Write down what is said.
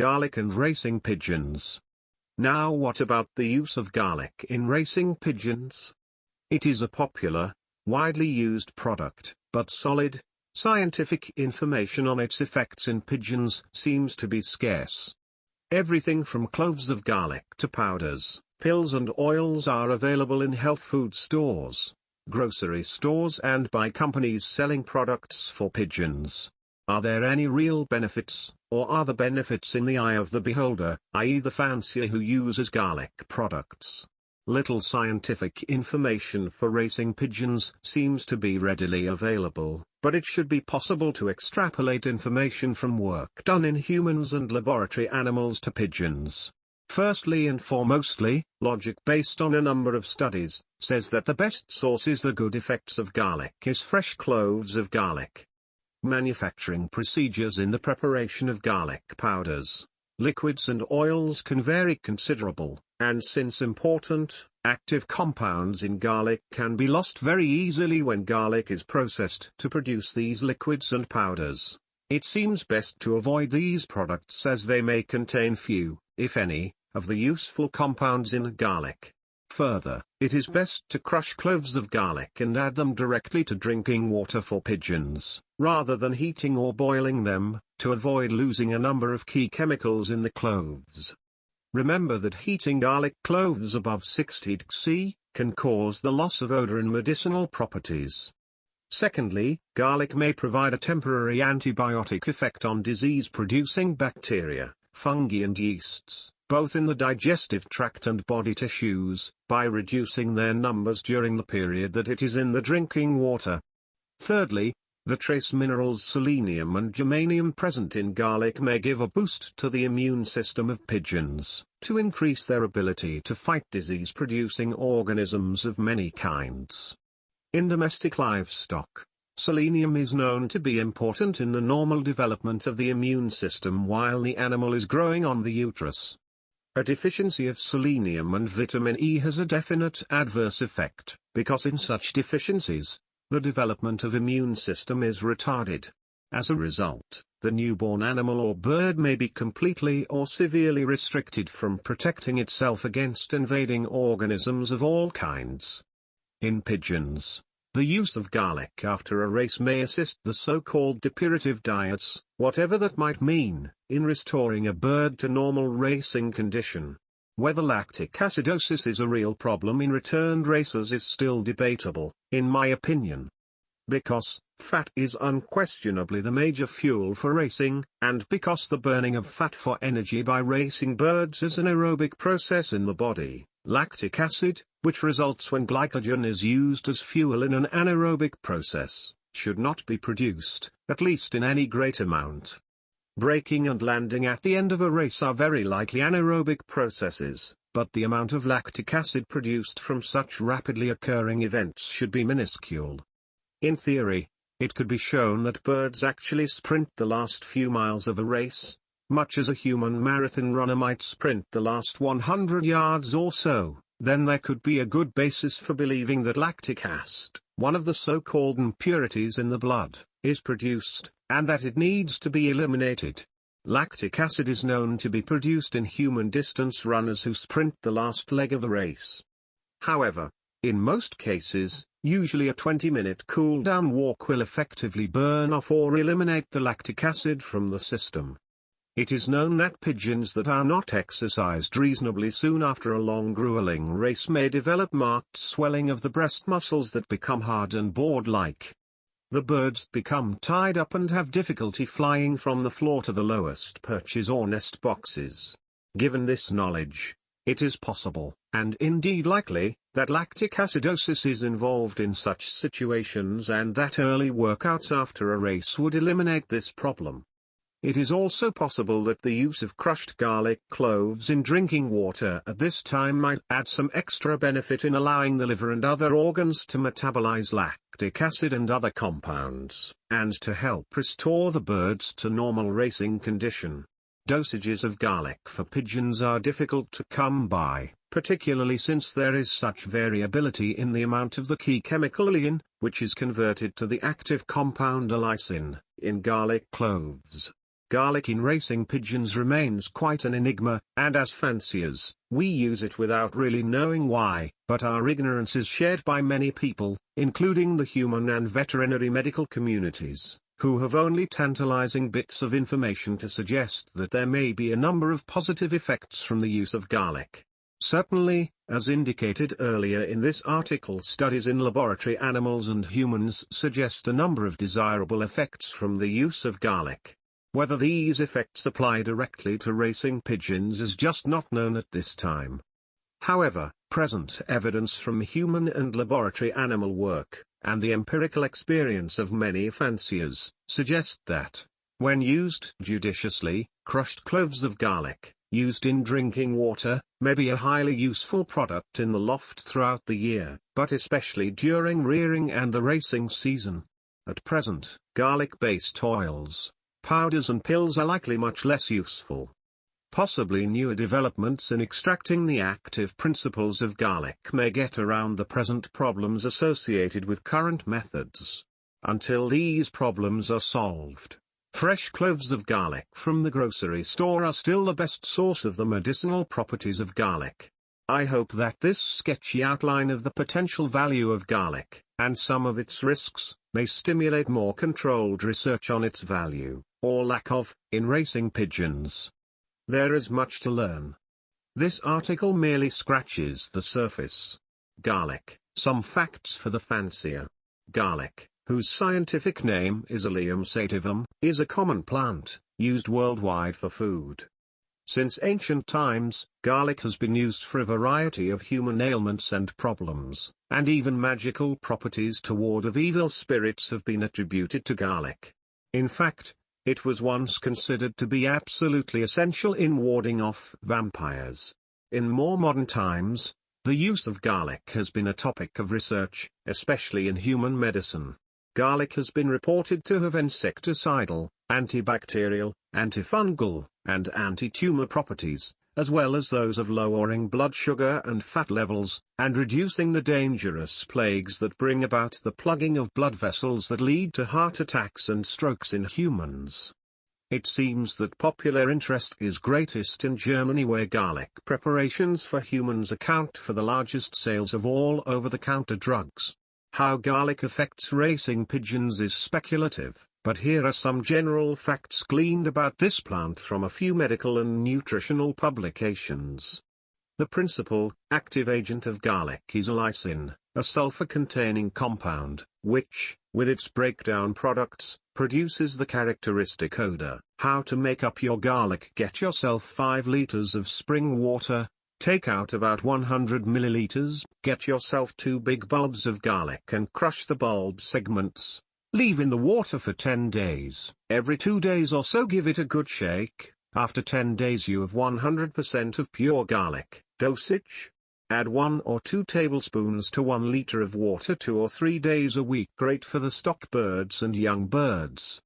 garlic and racing pigeons. Now what about the use of garlic in racing pigeons? It is a popular, widely used product, but solid, scientific information on its effects in pigeons seems to be scarce. Everything from cloves of garlic to powders, pills and oils are available in health food stores, grocery stores and by companies selling products for pigeons. Are there any real benefits, or are the benefits in the eye of the beholder, i.e. the fancier who uses garlic products? Little scientific information for racing pigeons seems to be readily available, but it should be possible to extrapolate information from work done in humans and laboratory animals to pigeons. Firstly and foremostly, logic based on a number of studies, says that the best source is the good effects of garlic is fresh cloves of garlic. Manufacturing procedures in the preparation of garlic powders, liquids and oils can vary considerable, and since important, active compounds in garlic can be lost very easily when garlic is processed to produce these liquids and powders, it seems best to avoid these products as they may contain few, if any, of the useful compounds in garlic. Further, it is best to crush cloves of garlic and add them directly to drinking water for pigeons, rather than heating or boiling them, to avoid losing a number of key chemicals in the cloves. Remember that heating garlic cloves above 60 degrees C can cause the loss of odor and medicinal properties. Secondly, garlic may provide a temporary antibiotic effect on disease-producing bacteria, fungi and yeasts, both in the digestive tract and body tissues, by reducing their numbers during the period that it is in the drinking water. Thirdly, the trace minerals selenium and germanium present in garlic may give a boost to the immune system of pigeons, to increase their ability to fight disease-producing organisms of many kinds. In domestic livestock, selenium is known to be important in the normal development of the immune system while the animal is growing on the uterus. A deficiency of selenium and vitamin E has a definite adverse effect, because in such deficiencies, the development of immune system is retarded. As a result, the newborn animal or bird may be completely or severely restricted from protecting itself against invading organisms of all kinds. In pigeons, the use of garlic after a race may assist the so-called depurative diets, whatever that might mean, in restoring a bird to normal racing condition. Whether lactic acidosis is a real problem in returned racers is still debatable, in my opinion. Because fat is unquestionably the major fuel for racing, and because the burning of fat for energy by racing birds is an aerobic process in the body, lactic acid, which results when glycogen is used as fuel in an anaerobic process, should not be produced, at least in any great amount. Braking and landing at the end of a race are very likely anaerobic processes, but the amount of lactic acid produced from such rapidly occurring events should be minuscule. In theory, it could be shown that birds actually sprint the last few miles of a race, much as a human marathon runner might sprint the last 100 yards or so, then there could be a good basis for believing that lactic acid, one of the so-called impurities in the blood, is produced, and that it needs to be eliminated. Lactic acid is known to be produced in human distance runners who sprint the last leg of a race. However, in most cases, usually a 20-minute cool-down walk will effectively burn off or eliminate the lactic acid from the system. It is known that pigeons that are not exercised reasonably soon after a long grueling race may develop marked swelling of the breast muscles that become hard and board-like. The birds become tied up and have difficulty flying from the floor to the lowest perches or nest boxes. Given this knowledge, it is possible, and indeed likely, that lactic acidosis is involved in such situations and that early workouts after a race would eliminate this problem. It is also possible that the use of crushed garlic cloves in drinking water at this time might add some extra benefit in allowing the liver and other organs to metabolize lactic acid and other compounds, and to help restore the birds to normal racing condition. Dosages of garlic for pigeons are difficult to come by, particularly since there is such variability in the amount of the key chemical olein, which is converted to the active compound allicin, in garlic cloves. garlic in racing pigeons remains quite an enigma, and as fanciers, we use it without really knowing why, but our ignorance is shared by many people, including the human and veterinary medical communities, who have only tantalizing bits of information to suggest that there may be a number of positive effects from the use of garlic. Certainly, as indicated earlier in this article, studies in laboratory animals and humans suggest a number of desirable effects from the use of garlic. Whether these effects apply directly to racing pigeons is just not known at this time. However, present evidence from human and laboratory animal work, and the empirical experience of many fanciers, suggest that, when used judiciously, crushed cloves of garlic, used in drinking water, may be a highly useful product in the loft throughout the year, but especially during rearing and the racing season. At present, garlic-based oils, powders and pills are likely much less useful. Possibly newer developments in extracting the active principles of garlic may get around the present problems associated with current methods. Until these problems are solved, fresh cloves of garlic from the grocery store are still the best source of the medicinal properties of garlic. I hope that this sketchy outline of the potential value of garlic, and some of its risks, may stimulate more controlled research on its value, or lack of, in racing pigeons. There is much to learn. This article merely scratches the surface. Garlic, some facts for the fancier. Garlic, whose scientific name is Allium sativum, is a common plant, used worldwide for food. Since ancient times, garlic has been used for a variety of human ailments and problems, and even magical properties to ward off evil spirits have been attributed to garlic. In fact, it was once considered to be absolutely essential in warding off vampires. In more modern times, the use of garlic has been a topic of research, especially in human medicine. Garlic has been reported to have insecticidal, antibacterial, antifungal, and anti-tumor properties, as well as those of lowering blood sugar and fat levels, and reducing the dangerous plagues that bring about the plugging of blood vessels that lead to heart attacks and strokes in humans. It seems that popular interest is greatest in Germany, where garlic preparations for humans account for the largest sales of all over-the-counter drugs. How garlic affects racing pigeons is speculative, but here are some general facts gleaned about this plant from a few medical and nutritional publications. The principal active agent of garlic is lysine, a sulfur-containing compound, which, with its breakdown products, produces the characteristic odor. How to make up your garlic: get yourself 5 liters of spring water. Take out about 100 milliliters, get yourself 2 big bulbs of garlic and crush the bulb segments. Leave in the water for 10 days. Every 2 days or so give it a good shake. After 10 days you have 100% of pure garlic. Dosage: add 1 or 2 tablespoons to 1 liter of water 2 or 3 days a week. Great for the stock birds and young birds.